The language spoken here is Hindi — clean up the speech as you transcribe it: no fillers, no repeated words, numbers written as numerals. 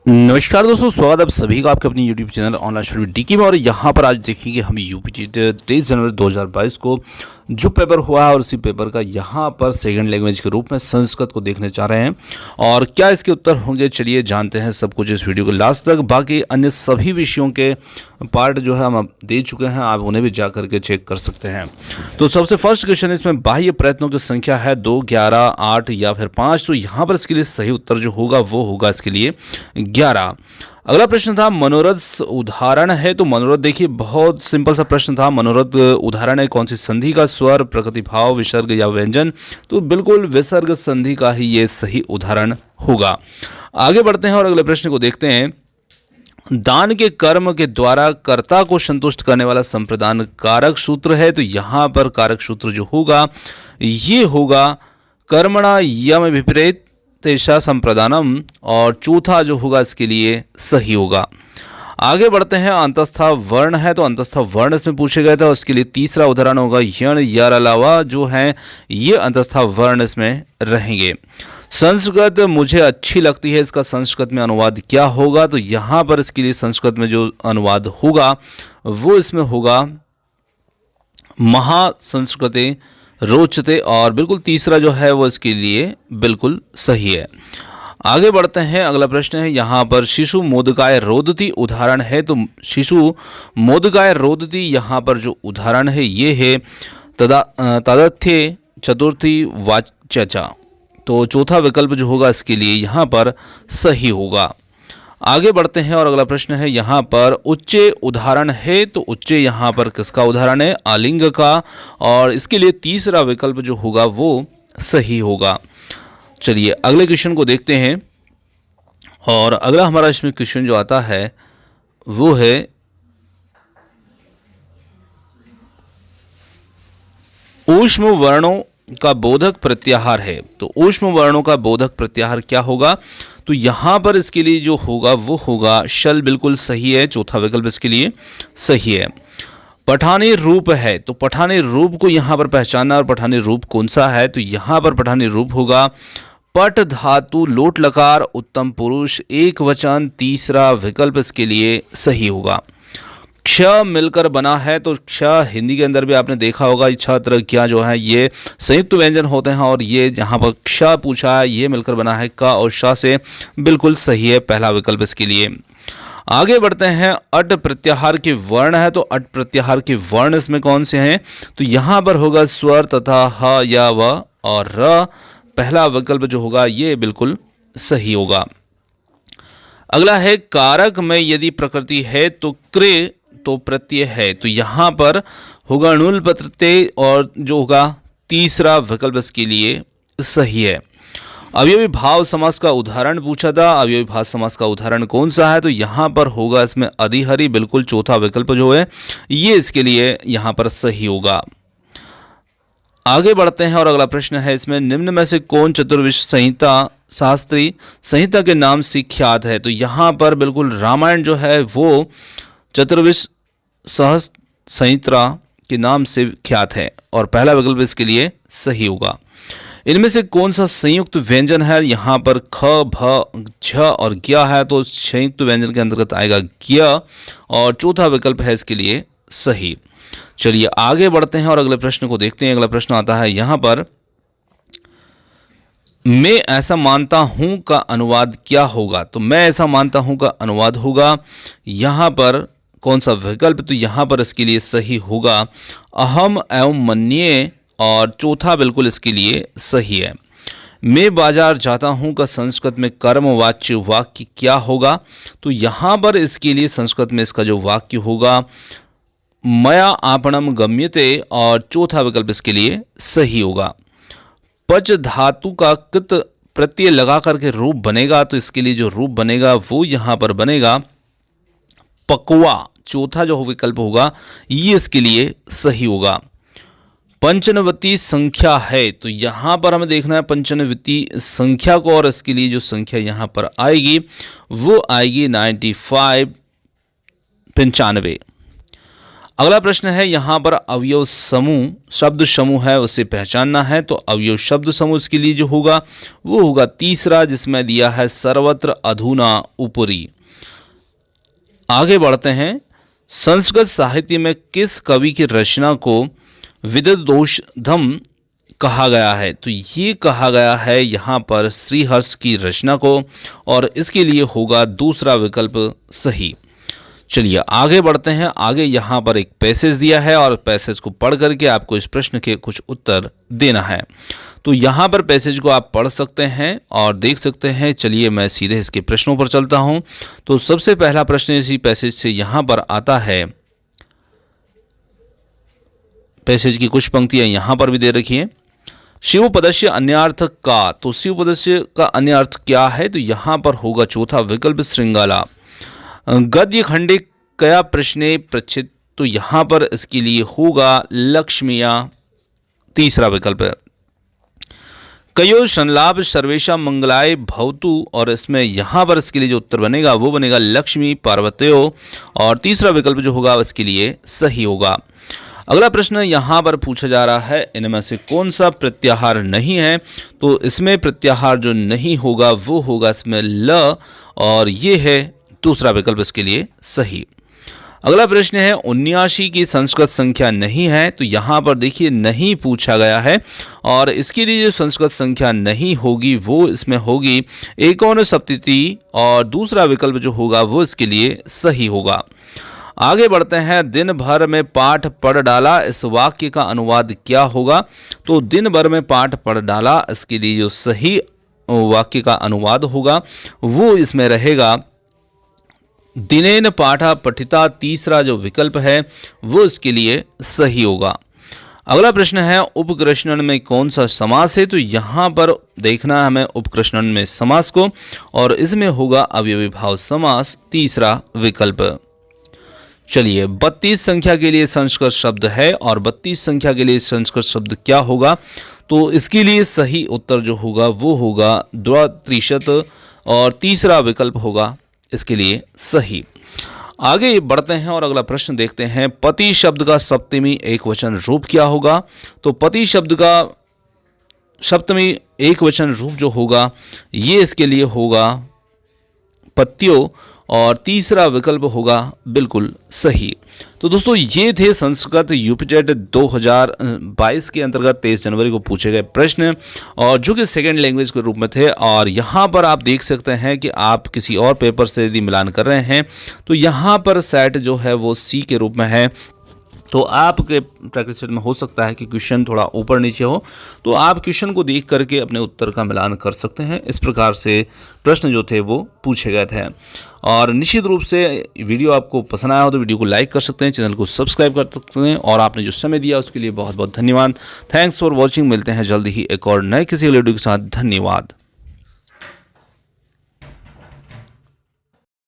नमस्कार दोस्तों, स्वागत है आप सभी का आपके अपनी YouTube channel online study Dickie में। और यहाँ पर आज देखेंगे हम यूपी 23 जनवरी 2022 को जो पेपर हुआ है और उसी पेपर का यहाँ पर सेकंड लैंग्वेज के रूप में संस्कृत को देखने जा रहे हैं। और क्या इसके उत्तर होंगे, चलिए जानते हैं सब कुछ इस वीडियो के लास्ट तक। बाकी अन्य सभी विषयों के पार्ट जो है हम दे चुके हैं, आप उन्हें भी जा करके चेक कर सकते हैं। तो सबसे फर्स्ट क्वेश्चन, इसमें बाह्य प्रयत्नों की संख्या है 2, 11, 8 या फिर 5। तो यहाँ पर इसके लिए सही उत्तर जो होगा वो होगा इसके लिए 11। अगला प्रश्न था मनोरथ उदाहरण है। तो मनोरथ देखिए बहुत सिंपल सा प्रश्न था। मनोरथ उदाहरण है कौन सी संधि का, स्वर, प्रकृति भाव, विसर्ग या व्यंजन। तो बिल्कुल विसर्ग संधि का ही ये सही उदाहरण होगा। आगे बढ़ते हैं और अगले प्रश्न को देखते हैं। दान के कर्म के द्वारा कर्ता को संतुष्ट करने वाला संप्रदान कारक सूत्र है। तो यहाँ पर कारक सूत्र जो होगा ये होगा कर्मणा यम विपरीत तेषा संप्रदानम, और चौथा जो होगा इसके लिए सही होगा। आगे बढ़ते हैं। अंतस्था वर्ण है, तो अंतस्था वर्ण इसमें पूछे गए थे और उसके लिए तीसरा उदाहरण होगा यण, यार अलावा जो है ये अंतस्था वर्ण इसमें रहेंगे। संस्कृत मुझे अच्छी लगती है, इसका संस्कृत में अनुवाद क्या होगा। तो यहाँ पर इसके लिए संस्कृत में जो अनुवाद होगा वो इसमें होगा महासंस्कृते रोचते, और बिल्कुल तीसरा जो है वो इसके लिए बिल्कुल सही है। आगे बढ़ते हैं। अगला प्रश्न है यहाँ पर शिशु मोदकाय रोदती उदाहरण है। तो शिशु मोदकाय रोदती यहाँ पर जो उदाहरण है ये है तदर्थ्ये चतुर्थी वाच्यचा। तो चौथा विकल्प जो होगा इसके लिए यहाँ पर सही होगा। आगे बढ़ते हैं और अगला प्रश्न है यहाँ पर उच्चे उदाहरण है। तो उच्चे यहाँ पर किसका उदाहरण है, आलिंग का, और इसके लिए तीसरा विकल्प जो होगा वो सही होगा। चलिए अगले क्वेश्चन को देखते हैं। और अगला हमारा इसमें क्वेश्चन जो आता है वो है ऊष्म वर्णों का बोधक प्रत्याहार है। तो ऊष्म वर्णों का बोधक प्रत्याहार क्या होगा। तो यहां पर इसके लिए जो होगा वो होगा शल, बिल्कुल सही है। चौथा विकल्प इसके लिए सही है। पठानी रूप है, तो पठानी रूप को यहां पर पहचानना, और पठानी रूप कौन सा है। तो यहां पर पठानी रूप होगा पट धातु लोट लकार उत्तम पुरुष एक वचन, तीसरा विकल्प इसके लिए सही होगा। क्ष मिलकर बना है, तो क्ष हिंदी के अंदर भी आपने देखा होगा छत्र क्या जो है ये संयुक्त व्यंजन होते हैं, और ये जहाँ पर क्ष पूछा है ये मिलकर बना है क और श से, बिल्कुल सही है पहला विकल्प इसके लिए। आगे बढ़ते हैं। अट प्रत्याहार के वर्ण है, तो अट प्रत्याहार के वर्ण इसमें कौन से हैं। तो यहाँ पर होगा स्वर तथा ह या व और र। पहला विकल्प जो होगा ये बिल्कुल सही होगा। अगला है कारक में यदि प्रकृति है तो क्रे तो प्रत्यय है। तो यहाँ पर होगा णुल प्रत्यय, और जो होगा तीसरा विकल्प इसके लिए सही है। अवयवी भाव समास का उदाहरण पूछा था। अवयवी भाव समास का उदाहरण कौन सा है। तो यहाँ पर होगा इसमें अधिहरि, बिल्कुल चौथा विकल्प जो है ये इसके लिए यहाँ पर सही होगा। आगे बढ़ते हैं और अगला प्रश्न है इसमें निम्न में से कौन चतुर्विश संहिता शास्त्री संहिता के नाम से ख्यात है। तो यहाँ पर बिल्कुल रामायण जो है वो चतुर्विश सहस्त्र संहिता के नाम से ख्यात है, और पहला विकल्प इसके लिए सही होगा। इनमें से कौन सा संयुक्त व्यंजन है। यहाँ पर ख, भ, झ और ज्ञ है, तो संयुक्त व्यंजन के अंतर्गत आएगा ज्ञ, और चौथा विकल्प है इसके लिए सही। चलिए आगे बढ़ते हैं और अगले प्रश्न को देखते हैं। अगला प्रश्न आता है यहाँ पर मैं ऐसा मानता हूं का अनुवाद क्या होगा। तो मैं ऐसा मानता हूं का अनुवाद होगा यहाँ पर कौन सा विकल्प। तो यहाँ पर इसके लिए सही होगा अहम एवं मन्ये, और चौथा बिल्कुल इसके लिए सही है। मैं बाजार जाता हूं का संस्कृत में कर्मवाच्य वाक्य क्या होगा। तो यहाँ पर इसके लिए संस्कृत में इसका जो वाक्य होगा मया आपणम गम्यते, और चौथा विकल्प इसके लिए सही होगा। पच धातु का कृत प्रत्यय लगा करके रूप बनेगा, तो इसके लिए जो रूप बनेगा वो यहाँ पर बनेगा पकवा। चौथा जो विकल्प होगा ये इसके लिए सही होगा। पंचनवती संख्या है, तो यहाँ पर हमें देखना है पंचनवती संख्या को, और इसके लिए जो संख्या यहाँ पर आएगी वो आएगी 95, 95। अगला प्रश्न है यहाँ पर अवयव समूह, शब्द समूह है उसे पहचानना है। तो अवयव शब्द समूह इसके लिए जो होगा वो होगा तीसरा, जिसमें दिया है सर्वत्र, अधुना, ऊपरी। आगे बढ़ते हैं। संस्कृत साहित्य में किस कवि की रचना को विद्वदोषधम कहा गया है? तो ये कहा गया है यहाँ पर श्रीहर्ष की रचना को, और इसके लिए होगा दूसरा विकल्प सही। चलिए आगे बढ़ते हैं। आगे यहाँ पर एक पैसेज दिया है और पैसेज को पढ़ करके आपको इस प्रश्न के कुछ उत्तर देना है। तो यहाँ पर पैसेज को आप पढ़ सकते हैं और देख सकते हैं। चलिए मैं सीधे इसके प्रश्नों पर चलता हूँ। तो सबसे पहला प्रश्न इसी पैसेज से यहाँ पर आता है। पैसेज की कुछ पंक्तियाँ यहाँ पर भी दे रखी हैं। शिवपदस्य अन्यार्थ का, तो शिवपदस्य का अन्य अर्थ क्या है? तो यहाँ पर होगा चौथा विकल्प श्रृंगाला। गद्य खंडे कया प्रश्ने पृच्छित, तो यहाँ पर इसके लिए होगा लक्ष्मिया, तीसरा विकल्प है। कयो संलाभ सर्वेशा मंगलाय भवतु, और इसमें यहाँ पर इसके लिए जो उत्तर बनेगा वो बनेगा लक्ष्मी पार्वत्यो, और तीसरा विकल्प जो होगा इसके लिए सही होगा। अगला प्रश्न यहाँ पर पूछा जा रहा है इनमें से कौन सा प्रत्याहार नहीं है? तो इसमें प्रत्याहार जो नहीं होगा वो होगा इसमें ल, और ये है दूसरा विकल्प इसके लिए सही। अगला प्रश्न है 79 की संस्कृत संख्या नहीं है। तो यहाँ पर देखिए नहीं पूछा गया है, और इसके लिए जो संस्कृत संख्या नहीं होगी वो इसमें होगी एकोनसप्तति, और दूसरा विकल्प जो होगा वो इसके लिए सही होगा। आगे बढ़ते हैं। दिन भर में पाठ पढ़ डाला, इस वाक्य का अनुवाद क्या होगा? तो दिन भर में पाठ पढ़ डाला, इसके लिए जो सही वाक्य का अनुवाद होगा वो इसमें रहेगा दिनेन पाठा पठिता, तीसरा जो विकल्प है वो इसके लिए सही होगा। अगला प्रश्न है उपकृष्णन में कौन सा समास है? तो यहाँ पर देखना है हमें उपकृष्णन में समास को, और इसमें होगा अवयवी भाव समास, तीसरा विकल्प। चलिए 32 संख्या के लिए संस्कृत शब्द है, और 32 संख्या के लिए संस्कृत शब्द क्या होगा? तो इसके लिए सही उत्तर जो होगा वो होगा द्वात्रिशत, और तीसरा विकल्प होगा इसके लिए सही। आगे बढ़ते हैं और अगला प्रश्न देखते हैं। पति शब्द का सप्तमी एकवचन रूप क्या होगा? तो पति शब्द का सप्तमी एकवचन रूप जो होगा ये इसके लिए होगा पत्यो, और तीसरा विकल्प होगा बिल्कुल सही। तो दोस्तों ये थे संस्कृत यूपीटेट 2022 के अंतर्गत 23 जनवरी को पूछे गए प्रश्न, और जो कि सेकेंड लैंग्वेज के रूप में थे। और यहाँ पर आप देख सकते हैं कि आप किसी और पेपर से यदि मिलान कर रहे हैं तो यहाँ पर सेट जो है वो सी के रूप में है। तो आपके प्रैक्टिस सेट में हो सकता है कि क्वेश्चन थोड़ा ऊपर नीचे हो, तो आप क्वेश्चन को देख करके अपने उत्तर का मिलान कर सकते हैं। इस प्रकार से प्रश्न जो थे वो पूछे गए थे। और निश्चित रूप से वीडियो आपको पसंद आया हो तो वीडियो को लाइक कर सकते हैं, चैनल को सब्सक्राइब कर सकते हैं, और आपने जो समय दिया उसके लिए बहुत बहुत धन्यवाद। Thanks for watching. मिलते हैं जल्दी ही एक और नए किसी वीडियो के साथ। धन्यवाद।